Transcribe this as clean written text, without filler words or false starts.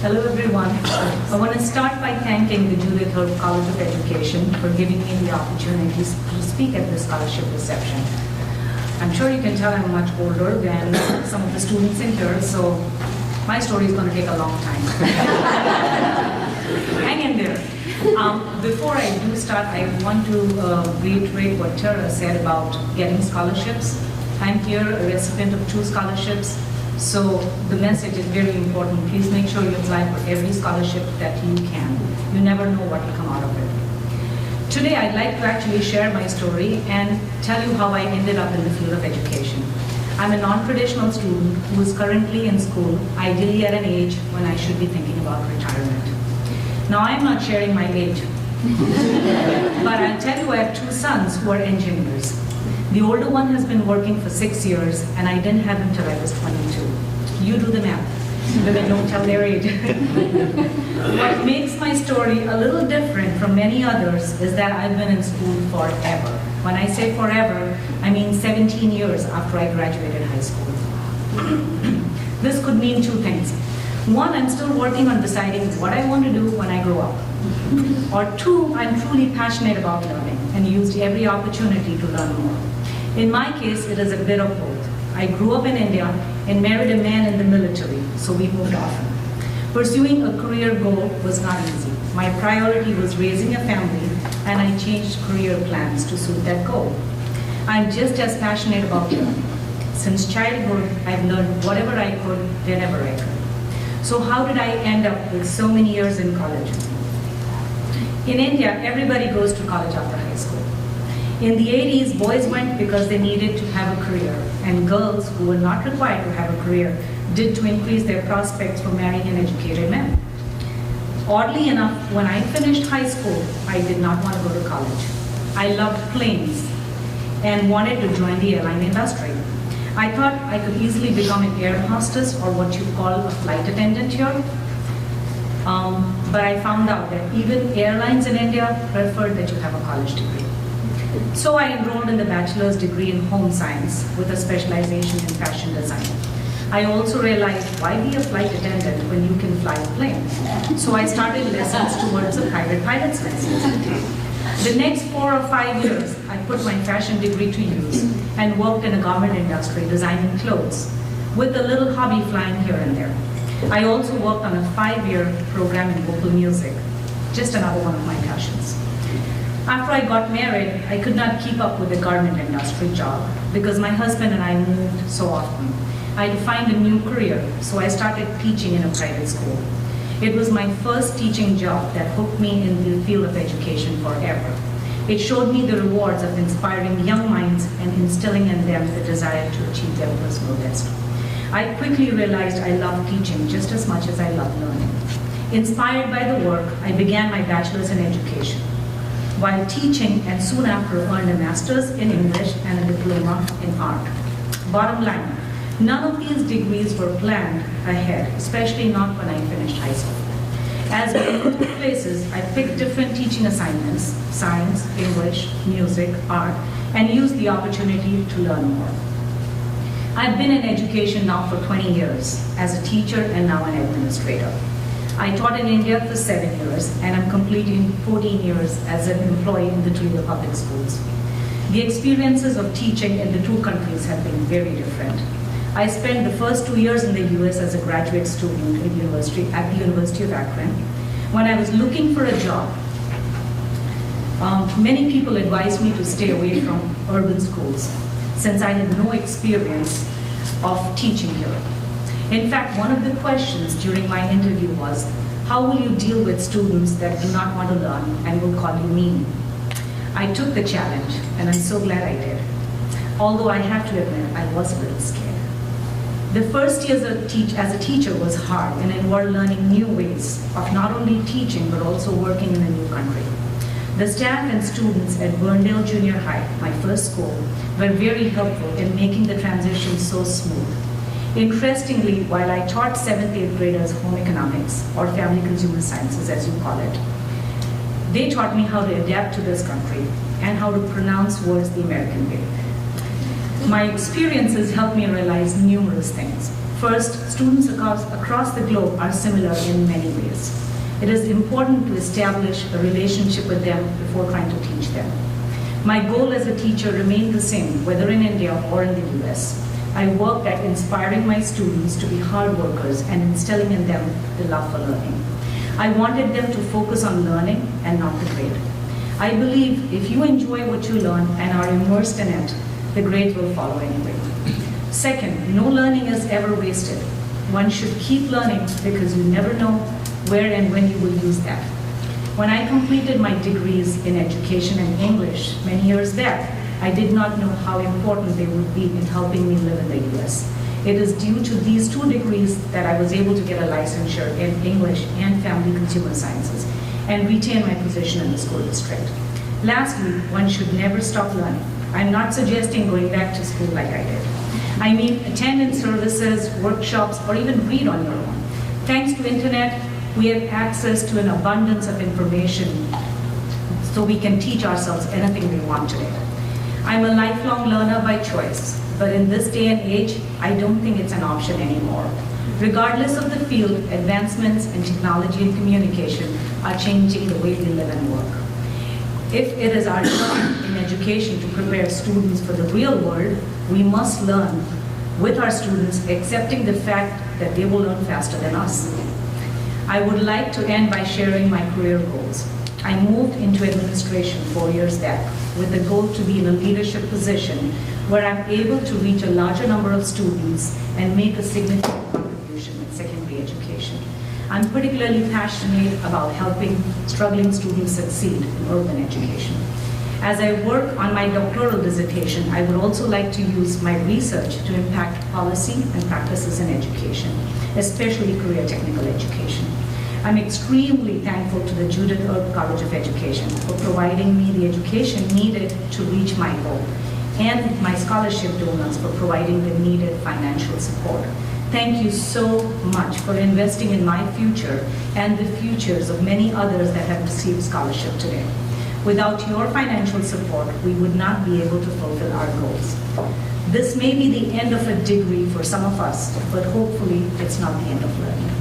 Hello everyone. I want to start by thanking the Juliet Herb College of Education for giving me the opportunity to speak at this scholarship reception. I'm sure you can tell I'm much older than some of the students in here, so my story is going to take a long time. Hang in there. Before I do start, I want to reiterate what Tara said about getting scholarships. I'm here a recipient of 2 scholarships, so the message is very important. Please make sure you apply for every scholarship that you can. You never know what will come out of it. Today, I'd like to actually share my story and tell you how I ended up in the field of education. I'm a non-traditional student who is currently in school, ideally at an age when I should be thinking about retirement. Now, I'm not sharing my age, but I'll tell you I have 2 sons who are engineers. The older one has been working for 6 years, and I didn't have him till I was 22. You do the math. Women don't tell their age. What makes my story a little different from many others is that I've been in school forever. When I say forever, I mean 17 years after I graduated high school. This could mean 2 things. 1, I'm still working on deciding what I want to do when I grow up. Or 2, I'm truly passionate about learning and used every opportunity to learn more. In my case, it is a bit of both. I grew up in India and married a man in the military, so we moved often. Pursuing a career goal was not easy. My priority was raising a family, and I changed career plans to suit that goal. I'm just as passionate about learning. Since childhood, I've learned whatever I could, whenever I could. So how did I end up with so many years in college? In India, everybody goes to college after high school. In the 80s, boys went because they needed to have a career, and girls who were not required to have a career did to increase their prospects for marrying an educated man. Oddly enough, when I finished high school, I did not want to go to college. I loved planes and wanted to join the airline industry. I thought I could easily become an air hostess or what you call a flight attendant here. But I found out that even airlines in India preferred that you have a college degree. So I enrolled in the bachelor's degree in home science with a specialization in fashion design. I also realized, why be a flight attendant when you can fly a plane? So I started lessons towards a private pilot's license. The next 4 or 5 years, I put my fashion degree to use and worked in the garment industry designing clothes with a little hobby flying here and there. I also worked on a 5-year program in vocal music, just another one of my passions. After I got married, I could not keep up with the garment industry job because my husband and I moved so often. I had to find a new career, so I started teaching in a private school. It was my first teaching job that hooked me in the field of education forever. It showed me the rewards of inspiring young minds and instilling in them the desire to achieve their personal best. I quickly realized I loved teaching just as much as I loved learning. Inspired by the work, I began my bachelor's in education. While teaching, and soon after earned a master's in English and a diploma in art. Bottom line, none of these degrees were planned ahead, especially not when I finished high school. As we moved to places, I picked different teaching assignments, science, English, music, art, and used the opportunity to learn more. I've been in education now for 20 years as a teacher and now an administrator. I taught in India for 7 years, and I'm completing 14 years as an employee in the Toledo public schools. The experiences of teaching in the 2 countries have been very different. I spent the first 2 years in the US as a graduate student at the University of Akron. When I was looking for a job, many people advised me to stay away from urban schools since I had no experience of teaching here. In fact, one of the questions during my interview was, how will you deal with students that do not want to learn and will call you mean? I took the challenge, and I'm so glad I did. Although I have to admit, I was a little scared. The first year as a teacher was hard and involved learning new ways of not only teaching, but also working in a new country. The staff and students at Burndale Junior High, my first school, were very helpful in making the transition so smooth. Interestingly, while I taught 7th, 8th graders home economics, or family consumer sciences as you call it, they taught me how to adapt to this country and how to pronounce words the American way. My experiences helped me realize numerous things. First, students across the globe are similar in many ways. It is important to establish a relationship with them before trying to teach them. My goal as a teacher remained the same, whether in India or in the US. I worked at inspiring my students to be hard workers and instilling in them the love for learning. I wanted them to focus on learning and not the grade. I believe if you enjoy what you learn and are immersed in it, the grades will follow anyway. Second, no learning is ever wasted. One should keep learning because you never know where and when you will use that. When I completed my degrees in education and English many years back, I did not know how important they would be in helping me live in the US. It is due to these 2 degrees that I was able to get a licensure in English and Family Consumer Sciences and retain my position in the school district. Lastly, one should never stop learning. I'm not suggesting going back to school like I did. I mean, attend in services, workshops, or even read on your own. Thanks to internet, we have access to an abundance of information so we can teach ourselves anything we want today. I'm a lifelong learner by choice, but in this day and age, I don't think it's an option anymore. Regardless of the field, advancements in technology and communication are changing the way we live and work. If it is our job in education to prepare students for the real world, we must learn with our students, accepting the fact that they will learn faster than us. I would like to end by sharing my career goals. I moved into administration 4 years back with the goal to be in a leadership position where I'm able to reach a larger number of students and make a significant contribution in secondary education. I'm particularly passionate about helping struggling students succeed in urban education. As I work on my doctoral dissertation, I would also like to use my research to impact policy and practices in education, especially career technical education. I'm extremely thankful to the Judith Erb College of Education for providing me the education needed to reach my goal, and my scholarship donors for providing the needed financial support. Thank you so much for investing in my future and the futures of many others that have received scholarship today. Without your financial support, we would not be able to fulfill our goals. This may be the end of a degree for some of us, but hopefully it's not the end of learning.